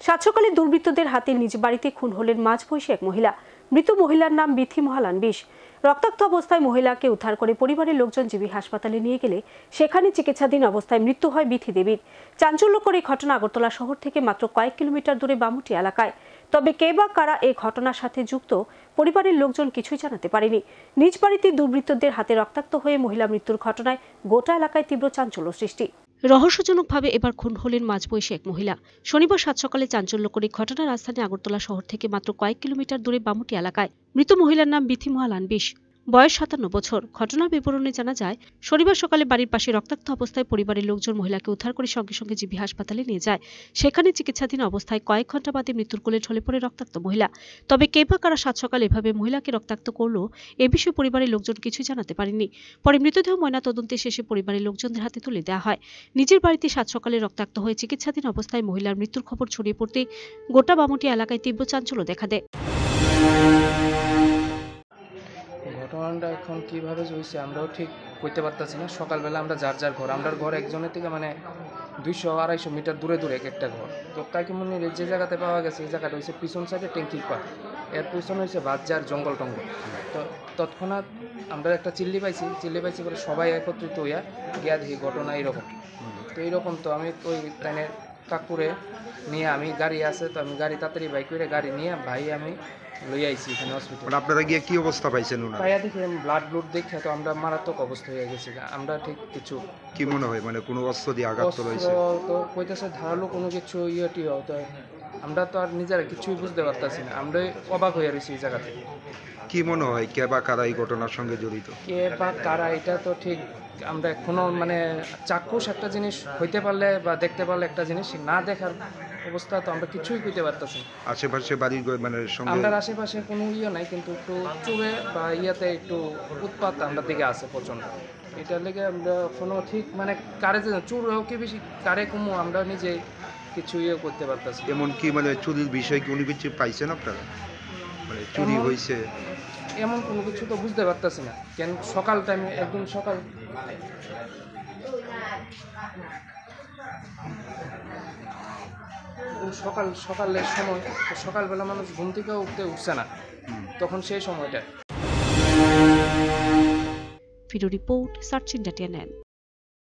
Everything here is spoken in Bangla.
সাত সকালে দুর্বৃত্তদের হাতে নিজ বাড়িতে খুন হলেন মাঝবয়সী এক মহিলা। মৃত মহিলার নাম বিথি মহালান বিশ। রক্তাক্ত অবস্থায় মহিলাকে উদ্ধার করে পরিবারের লোকজন জিবি হাসপাতালে নিয়ে গেলে সেখানে চিকিৎসাধীন অবস্থায় মৃত্যু হয় বিথি দেবীর। চাঞ্চল্যকর এই ঘটনা আগরতলা শহর থেকে মাত্র কয়েক কিলোমিটার দূরে বামুটি এলাকায়। তবে কে বা কারা এই ঘটনার সাথে যুক্ত পরিবারের লোকজন কিছুই জানাতে পারেনি। নিজ বাড়িতে দুর্বৃত্তদের হাতে রক্তাক্ত হয়ে মহিলা মৃত্যুর ঘটনায় গোটা এলাকায় তীব্র চাঞ্চল্য সৃষ্টি। রহস্যজনকভাবে এবার খুন হলেন মাঝবয়সী এক মহিলা। শনিবার সাত সকালে চাঞ্চল্যকর এই ঘটনা রাজধানী আগরতলা শহর থেকে মাত্র কয়েক কিলোমিটার দূরে বামুটি এলাকায়। মৃত মহিলার নাম বিথি মহালান বিশ, বয়স 57 বছর। ঘটনার বিবরণে জানা যায়, শনিবার সকালে বাড়ির পাশে রক্তাক্ত অবস্থায় পরিবারের লোকজন মহিলাকে উদ্ধার করে সঙ্গে সঙ্গে জিবি হাসপাতালে নিয়ে যায়। সেখানে চিকিৎসাধীন অবস্থায় কয়েক ঘন্টা বাদে মৃত্যুর কোলে ঢলে পড়ে রক্তাক্ত মহিলা। তবে কে বা কারা সাত সকালে এভাবে মহিলাকে রক্তাক্ত করলো এ বিষয়ে পরিবারের লোকজন কিছুই জানাতে পারেনি। পরে মৃতদেহ ময়নাতদন্তে শেষে পরিবারের লোকজনদের হাতে তুলে দেওয়া হয়। নিজের বাড়িতে সাত সকালে রক্তাক্ত হয়ে চিকিৎসাধীন অবস্থায় মহিলার মৃত্যুর খবর ছড়িয়ে পড়তে গোটা বামুটি এলাকায় তীব্র চাঞ্চল্য দেখা দেয়। ঘটনাটা এখন কীভাবে হয়েছে আমরাও ঠিক কইতে পারতেছি না। সকালবেলা আমরা যার যার ঘর, আমরা ঘর একজনের থেকে 200-250 মিটার দূরে দূরে এক একটা ঘর। তো তাকে মনে যে জায়গাতে পাওয়া গেছে এই জায়গাটা হচ্ছে পিছন সাইডে ট্যাঙ্কির পাড়, এর পিছনে হচ্ছে বাজার জঙ্গল টঙ্গল। তো তৎক্ষণাৎ আমরা একটা চিল্লি পাইছি করে সবাই একত্রিত হইয়া গিয়া দেখি ঘটনা এইরকম। তো এইরকম তো আমি ওই ট্রেনের কাকুরে নিয়ে, আমি গাড়ি আছে তো আমি গাড়ি তাড়াতাড়ি বাইক করে গাড়ি নিয়ে আমি লই আইছি এখানে হসপিটাল। আপনারা গিয়ে কি অবস্থা পাইছেন? পাইয়া দেখি ব্লাড দেখে তো আমরা মারাত্মক অবস্থা হয়ে গেছি। আমরা ঠিক কিছু কি মনে হয়, কোনো অস্ত্র দিয়ে আঘাত তো রয়েছে? তো কইতেছে ধারালো কোনো কিছু তো আমরা তো আর নিজেরা কিছুই বুঝতে পারতাছি না। আমরা অবাক হয়ে রয়েছি এই জায়গাতে। কি মনে হয় কে বা কারা এই ঘটনার সঙ্গে জড়িত? কে বা কারা এটা তো ঠিক আমরা এখনো চাক্ষুষ একটা জিনিস হইতে পারলে বা দেখতে পারলে একটা জিনিস, না দেখার অবস্থা তো আমরা কিছুই কইতে পারতেছি। আশেপাশে বাড়ির সঙ্গে আমরা আশেপাশে কোনো নাই, কিন্তু একটু চুরে বা ইয়াতে একটু উৎপাত আমরা দিকে আছে প্রচন্ড। এটার লেগে আমরা কোনো ঠিক কারে চুর হোক কি বেশি কারে কমু আমরা নিজে কিছু করতে পারতেছি। এমন কি চুরির বিষয় কি উনি কিছু পাইছেন আপনারা? চুরি হয়েছে এমন কোনো কিছু তো বুঝতে পারতেছি না। কেন সকাল টাইমে একদম সকালের সময়, সকালবেলা মানুষ ঘুম থেকে উঠছে না, তখন সেই সময়টা। Video report search India.